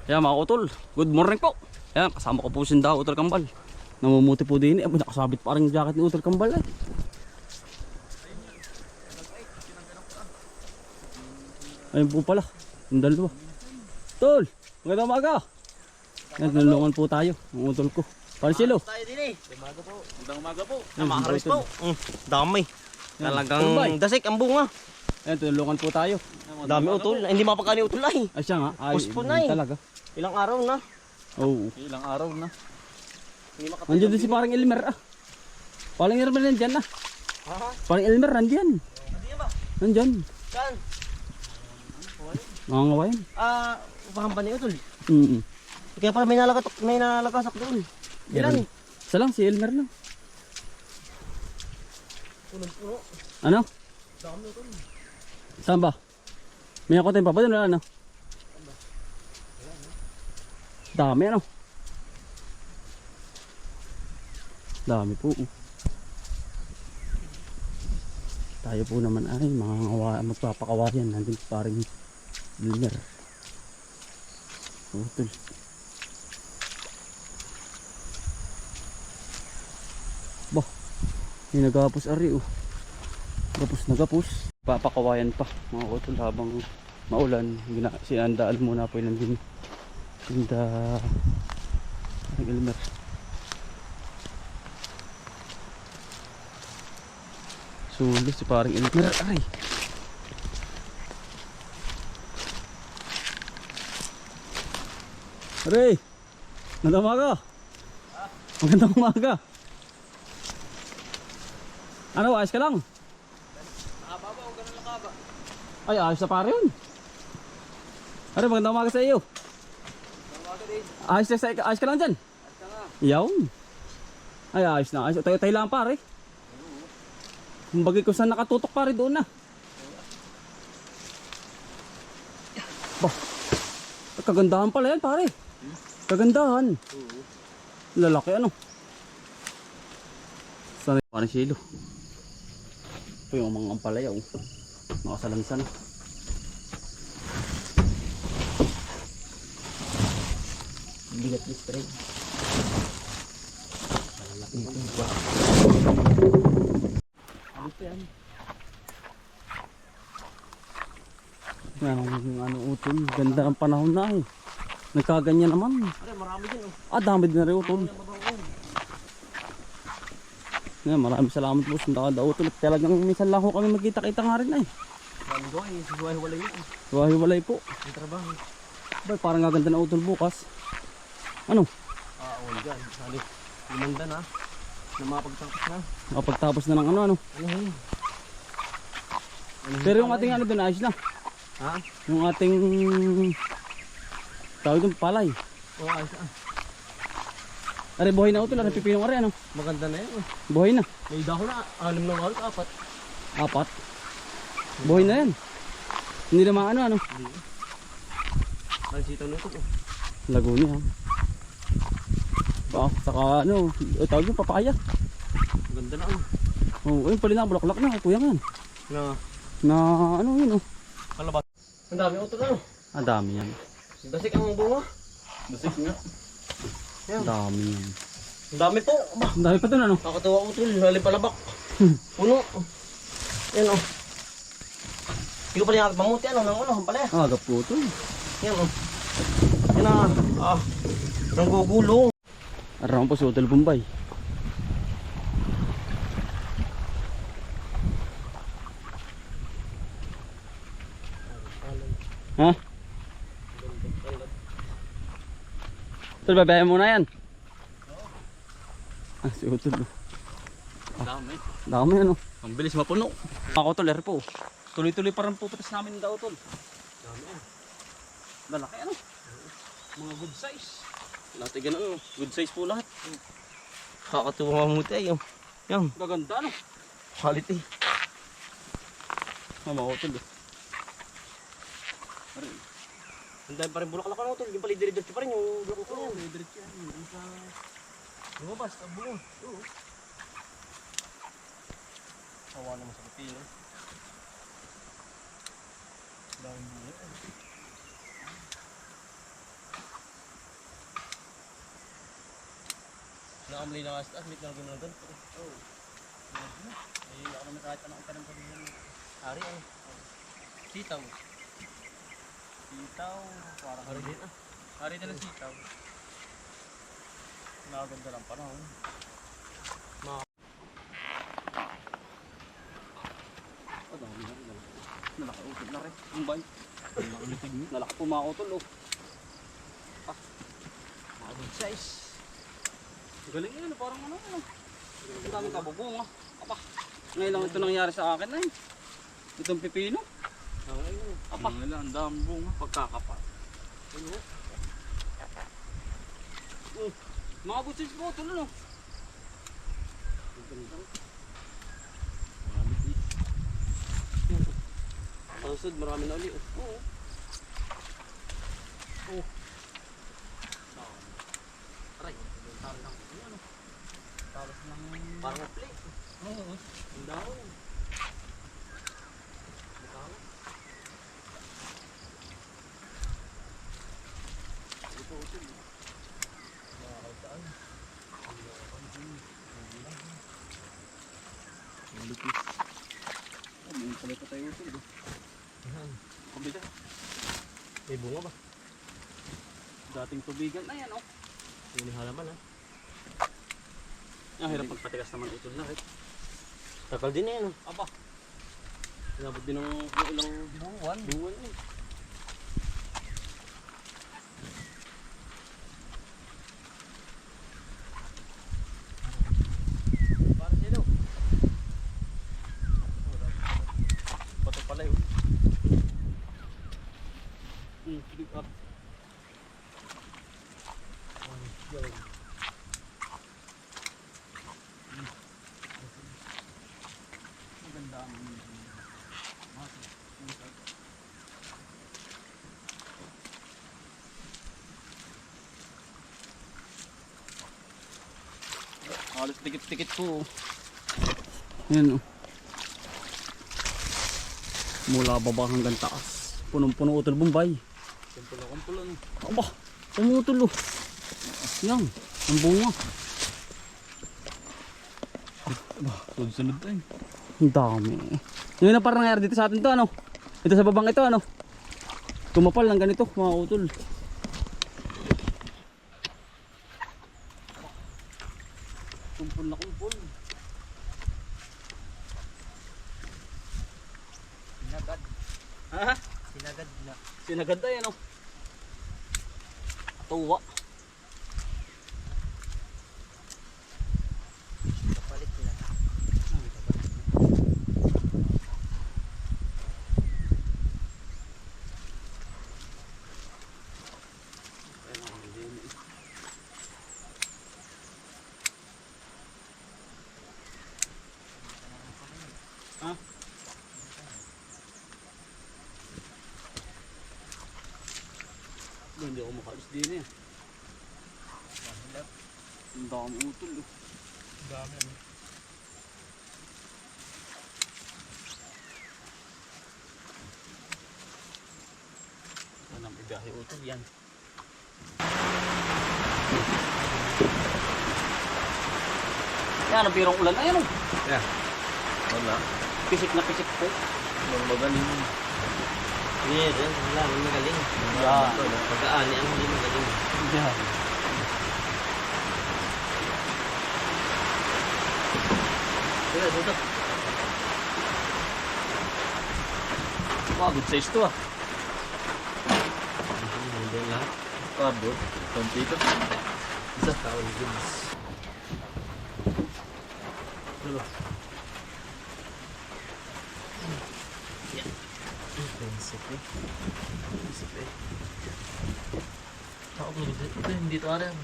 Ayan mga utol, good morning po. Ayan, kasama ko po si Utol Kambal. Namumuti po din. Nakasabit pa rin yung jacket ni Utol Kambal eh. Ayun po pala, yung dalawa. Tol, magandang umaga. Ayan, nalungan po tayo, ang utol ko. Pansilo. Tayo din eh. Umaga po. Magandang umaga po. Makaharis po. Dami. Talagang Tumbay. dasik ang bunga. Ayan, tulungan po tayo. Dami utol. Hindi mapagkani utol ay. Ay siya nga, ay Puspon na eh. talaga. Ilang araw na. Oo. Ilang araw na. Hindi makapagkani. Nandiyan din si parang Elmer ah. Parang Elmer nandyan ah. Ha? Parang Elmer nandyan. Hindi ba? Nandyan. Saan? Mga ngawayan. Pahampan ni utol. Mm-hmm. Kaya pala may nalagasak doon. Ilan? Isa lang, si Elmer lang. Puno. Ano? Dami utol. Saan ba? May ako tayong papadun wala ano? Dami ano? Dami po. Tayo po naman ay mga magpapakawayan. Nandun paring Elmer. Utol. Bah, may nagapos ari oh. Gapos. Papakawayan pa mga utol habang maulan. Sinandaan muna po yun din. Tinda ang Elmer. Sulit si parang Elmer ay. Aray! Magandang umaga! Magandang umaga! Ano, ayos ka lang? Nakababaw, ganun lang ka ba? Ay, ayos na pare yun. Aray, magandang umaga sa iyo. Umaga din. Ayos ka lang dyan? At ka nga. Yaw. Ay, ayos na. Ayos. Tayo lang pare. Kumbagay ko saan nakatutok pare doon na. Bah, kagandahan pala yan pare. Kagandahan. Lalaki ano. Sana parang silo. Ito yung mga ampalaya oh. Nakasalansan na. Bigat ni spray. Lalaki ito. Ano ito yan? Yan ang utol. Ganda ang panahon na eh. Nagkaganyan naman. Aray, marami din oh. Dami din na rin utol. Yan, maraming salamat po sa utol. Talagang minsan lang ho kami magkita-kita nga rin eh. Dami doon eh. Susuwahi-walay yun. Hiwalay po. Ang trabaho. Ba, parang gaganda na utol bukas. Ano? Oo dyan. Sali. Lumanda na. Na mapagtapos na. Kapagtapos na ng ano. Ano yun? Pero yung ating ano doon ayos na. Ha? Yung ating tawag doon palay. Oo ayos na. Are buhay na utol. Are pipinong are ano. Maganda na yan. Buhay na. May dahon na. 6 na wala. 4. 4. Buhay na yan. Hindi na maano ano. Ay sitaw na ito oh. Laguni ha. Saka ano. Tawag yung papaya. Maganda na oh. Oh, ayun pala na. Bulaklak na. Kuya nga. Na ano yun oh. Kalabas. Ang dami utol ano. Ang dami yan. Dasik ang bunga. Dasik nga. Ang dami yan. Ang dami po. Aba. Ang dami pa doon ano. Nakatuwa utol. Halim palabak. Puno. Yan oh. Hindi ko pala yung mamuti ano. Nang ano. Ang pala. Agap po ito. Yan oh. Yan ah. Nanggugulong. Araw po si Hotel Bombay. Ha? Ito, babayan muna yan. Si Hotel. Dami. Dami ano. Ang bilis mapuno. Ako tol, po. Tuloy-tuloy parang puputas namin daw tol. Dami eh. Lalaki ano. Mga good size. Lahat ay ganun. Good size po lahat. Kakatuwa mamuti ay oh. Yan. Gaganda ano. Quality. Mga hotel eh. Ang dami pa rin bulaklak na utol. Yung pala dire-diretso pa rin yung bulaklak ko. Diretso yan. Yung sa... Lumabas. Ang bunga. Oo. Sawa naman sa pipino. Dami bunga. Nakamali na kasi taas, may tinagin na ganito. Oo. Ay, ako naman kahit anong tanong ko rin. Ari ano? Sitaw. Sitaw. Parang Ari din ah. Hari din ang sitaw. Nakaganda lang panahon. Oh, dami na rin. Nalakautol na rin. Ang bay. Nalak po mga utol oh. Good size. Galing yan, parang ano. Ang daming kabubunga. Apa. Ngayon lang ito nangyari sa akin na itong pipino. Apa? Ang daming bunga. Pagkakapat. Mga good size po utol ano. Susod, marami na ulit. Oo. Aray. Talas ng... Parang na plate. Oo. Ang dahon. Bukala. Ito utol. Nakakaitaan. Malupis. May pala pa tayo utol. Kabila. May bunga ba? Dating tubigan na yan oh. Yung halaman ha. Ang hirap magpatigas naman utol na rin. Takal din na yan oh. Aba. Inabot din ng ilang buwan. Buwan eh. Para sino? Bato pala yun. Pick up. Maganda ang halos tikit-tikit po. Yan oh. Mula baba hanggang taas. Punong-puno utol Bombay. Kumpul ano. Aba, umutol oh. Yan, ang bunga. Sunod tayo. Ang dami. Yun na parang nangyari dito sa atin to ano. Ito sa babang ito ano. Tumapal ng ganito mga utol. Kumpul na kumpul. Sinagad. Ha? Sinagad na. Sinagad na yan oh. Tuwa. Kapalit nila. Ha? Hindi ako makalis din eh. Ang dami utol eh. Dami ano. Anong ibiyahe utol yan. Yan ang pirong ulan na yan oh. Yeah. Wala. Pisik na pisik po. Magaling. Hindi rin. Wala. May magaling. Yan. Pagkaani ang hindi magaling. Yan. Kaya dito. Wow, good size to ah. Hindi lahat. Cardboard. Kompleto. Isa. Tawag goods. Dalo. Yan. Prinsip eh. Prinsip eh. Tawag mo dito. Ito hindi ito alam.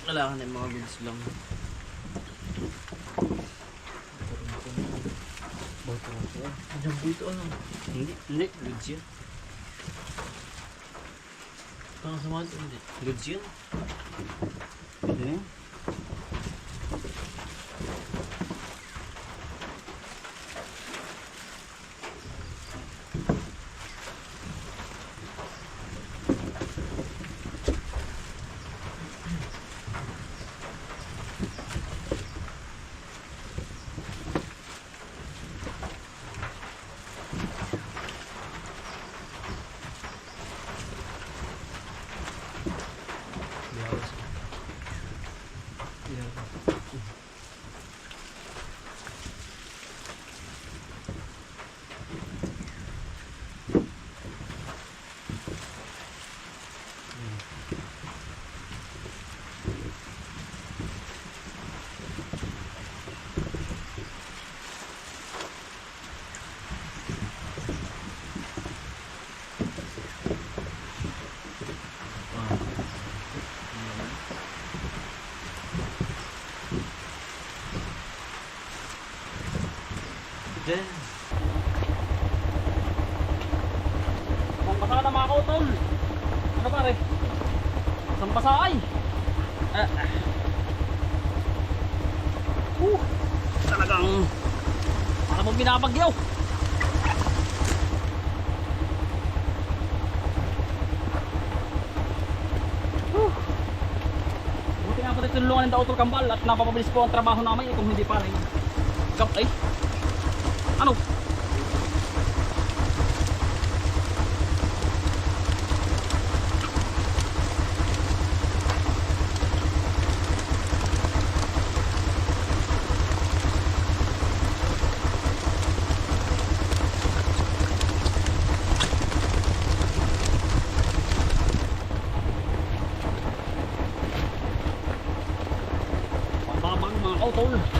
Kailangan na yung mga goods lang. Bato na siya. Andiyan po ito ano? Hindi. Goods yun. Parang sa mga hindi. Goods yun. Pwede na yan. mga kautol. Ano pare? Isang pasay. Talagang para mo binabagyaw. Buti nga po dito tulungan ng Dautol Kambal at napapabilis po ang trabaho namin kung hindi pa rin. Ay, ano? Babang mga kautol.